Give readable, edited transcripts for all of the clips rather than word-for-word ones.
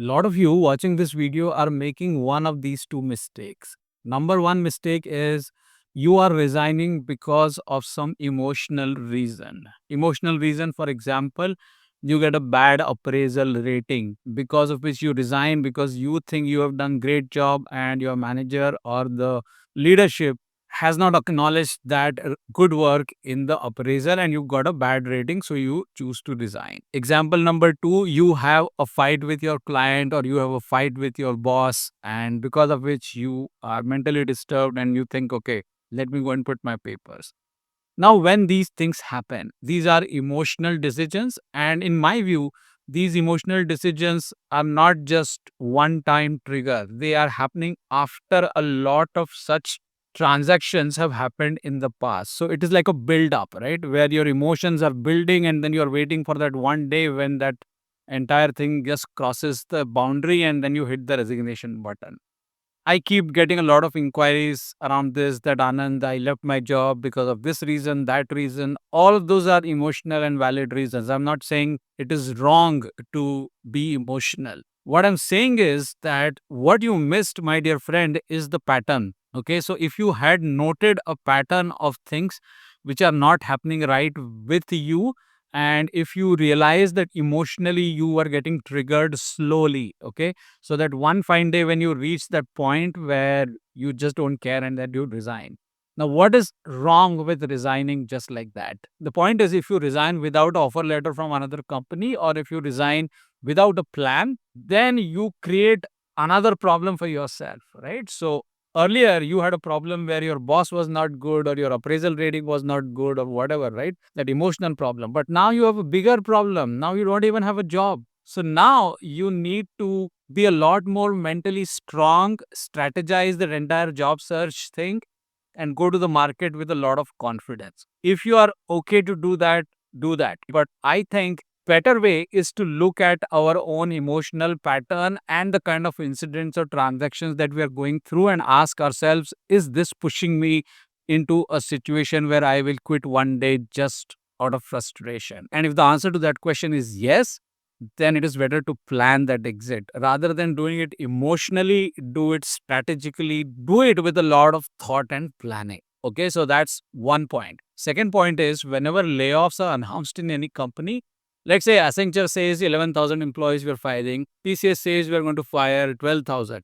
lot of you watching this video are making one of these two mistakes. Number one mistake is you are resigning because of some emotional reason. Emotional reason, for example, you get a bad appraisal rating because of which you resign because you think you have done great job and your manager or the leadership has not acknowledged that good work in the appraisal and you got a bad rating, so you choose to resign. Example number two, you have a fight with your client or you have a fight with your boss, and because of which you are mentally disturbed and you think, okay, let me go and put my papers. Now, when these things happen, these are emotional decisions. And in my view, these emotional decisions are not just one time trigger, they are happening after a lot of such transactions have happened in the past. So it is like a build up, right? Where your emotions are building and then you're waiting for that one day when that entire thing just crosses the boundary and then you hit the resignation button. I keep getting a lot of inquiries around this that Anand, I left my job because of this reason, that reason. All of those are emotional and valid reasons. I'm not saying it is wrong to be emotional. What I'm saying is that what you missed, my dear friend, is the pattern. Okay, so if you had noted a pattern of things which are not happening right with you, and if you realize that emotionally you are getting triggered slowly, okay, so that one fine day when you reach that point where you just don't care and that you resign. Now, what is wrong with resigning just like that? The point is, if you resign without offer letter from another company or if you resign without a plan, then you create another problem for yourself, right? So earlier you had a problem where your boss was not good or your appraisal rating was not good or whatever, right? That emotional problem. But now you have a bigger problem. Now you don't even have a job. So now you need to be a lot more mentally strong, strategize the entire job search thing, and go to the market with a lot of confidence. If you are okay to do that, do that. But I think better way is to look at our own emotional pattern and the kind of incidents or transactions that we are going through and ask ourselves, is this pushing me into a situation where I will quit one day just out of frustration? And if the answer to that question is yes, then it is better to plan that exit rather than doing it emotionally. Do it strategically, do it with a lot of thought and planning. Okay, so that's one point. Second point is, whenever layoffs are announced in any company, let's say Accenture says 11,000 employees we're firing, TCS says we're going to fire 12,000.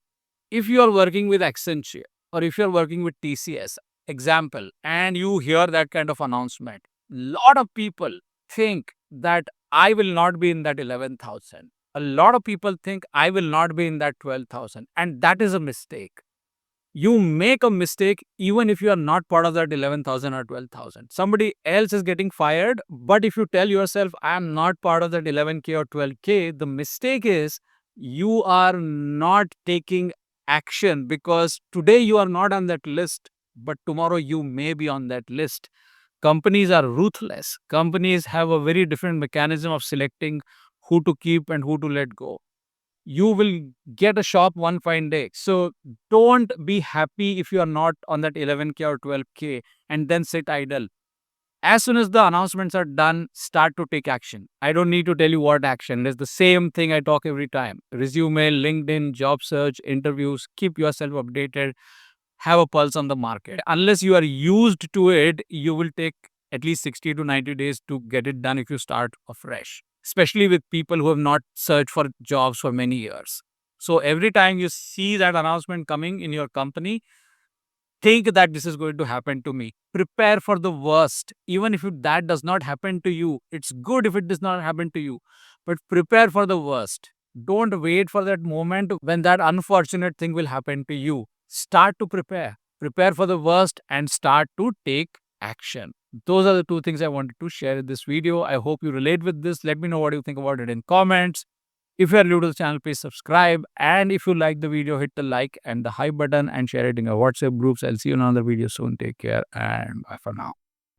If you are working with Accenture or if you're working with TCS, example, and you hear that kind of announcement, lot of people think that I will not be in that 11,000. A lot of people think I will not be in that 12,000. And that is a mistake. You make a mistake even if you are not part of that 11,000 or 12,000. Somebody else is getting fired. But if you tell yourself, I am not part of that 11K or 12K, the mistake is you are not taking action because today you are not on that list, but tomorrow you may be on that list. Companies are ruthless. Companies have a very different mechanism of selecting who to keep and who to let go. You will get a shop one fine day. So don't be happy if you are not on that 11K or 12K and then sit idle. As soon as the announcements are done, start to take action. I don't need to tell you what action. It's the same thing I talk every time. Resume, LinkedIn, job search, interviews, keep yourself updated, have a pulse on the market. Unless you are used to it, you will take at least 60 to 90 days to get it done if you start afresh, especially with people who have not searched for jobs for many years. So every time you see that announcement coming in your company, think that this is going to happen to me. Prepare for the worst. Even if that does not happen to you, it's good if it does not happen to you, but prepare for the worst. Don't wait for that moment when that unfortunate thing will happen to you. Start to prepare. Prepare for the worst and start to take action. Those are the two things I wanted to share in this video. I hope you relate with this. Let me know what you think about it in comments. If you are new to the channel, please subscribe. And if you like the video, hit the like and the hype button and share it in your WhatsApp groups. I'll see you in another video soon. Take care and bye for now.